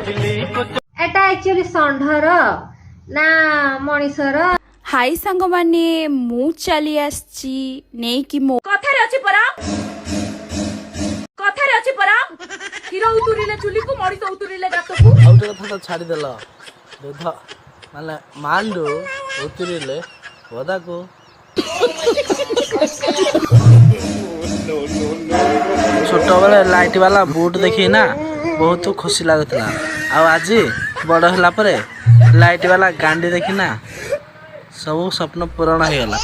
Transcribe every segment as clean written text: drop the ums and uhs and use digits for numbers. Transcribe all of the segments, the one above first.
एटा actually षंढर ना मनीषर। हाय सांग माने मु चली आसची नेई कि मो कथारे अछि परा हिरो उतुरिले चुली को मड़ी तो उतुरिले गात को आउटे कथा तो छाड़ी देला दूध माने मांडू उतरिले वदा को छोट बेले लाइट वाला बूट देखी ना बहुत खुशी लागुतला आ आज बड़ होला परे लाइट वाला गांडी देखी ना सब स्वप्न पूर्ण हो गला।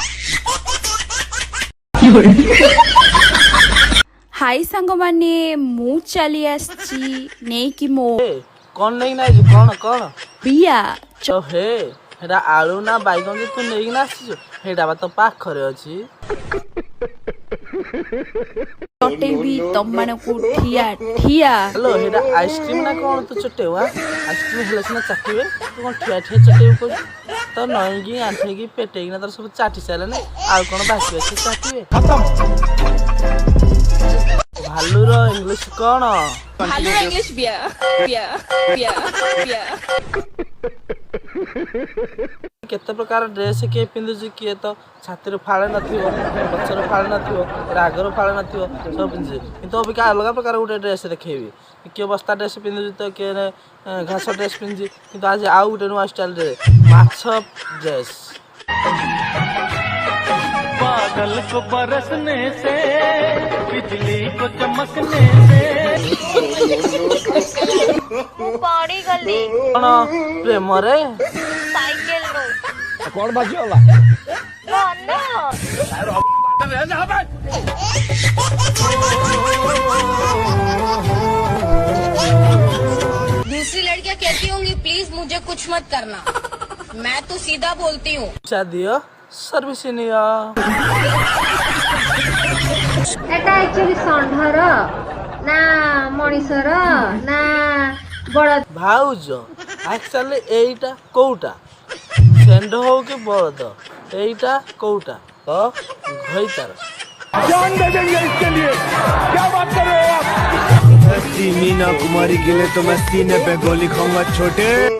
हाय सांग माने मु चली आसची नेई कि मो कौन नहीं ना कौन कौन बिया चो हे हेडा आलू ना बैगन जे तू नहीं ना आसी हेडा बा तो पाखरे अछि चटेबी तम माने को ठिया ठिया हेलो हेडा आइसक्रीम ना कौन तू चटेवा आइसक्रीम हेले सिना चाटिबे तू कौन ठिया ठिया चटेबो को तो नईगी आंठेगी पेटेगी ना तर सब चाटी साले ने आ कौन बाकी अछि चाटिबे खत्म। भालू रो इंग्लिश कौन भालू इंग्लिश बिया बिया बिया बिया केते प्रकार ड्रेस के पिंदु किए तो छातिर फाळे नथिवो पछर फाळे नथिवो रागर फाळे नथिवो सब पिंदु किंतु अभी का अलग प्रकार उठे ड्रेस देखेबी के बस्ता ड्रेस पिंदु तो के घास ड्रेस पिंदु किंतु आज आउ उठे नुआ स्टाइल रे माछ ड्रेस। बादल को बरसने से बिजली को चमकने से पड़ी गली कौन प्रेम रे साइकिल रो कौन बाजी वाला दूसरी लड़कियां कहती होंगी प्लीज मुझे कुछ मत करना, मैं तो सीधा बोलती हूँ दियो सर्विस निया एटा एक्चुअली षंढर ना मनीषर ना बड़ भाउज एक्चुअली एटा कोउटा सेंड हो के बळद एटा कोउटा तो घइतार जान दे देंगे इसके लिए, क्या बात कर रहे हो आप? मीना कुमारी के लिए तो मैं सीने पे गोली खाऊंगा छोटे।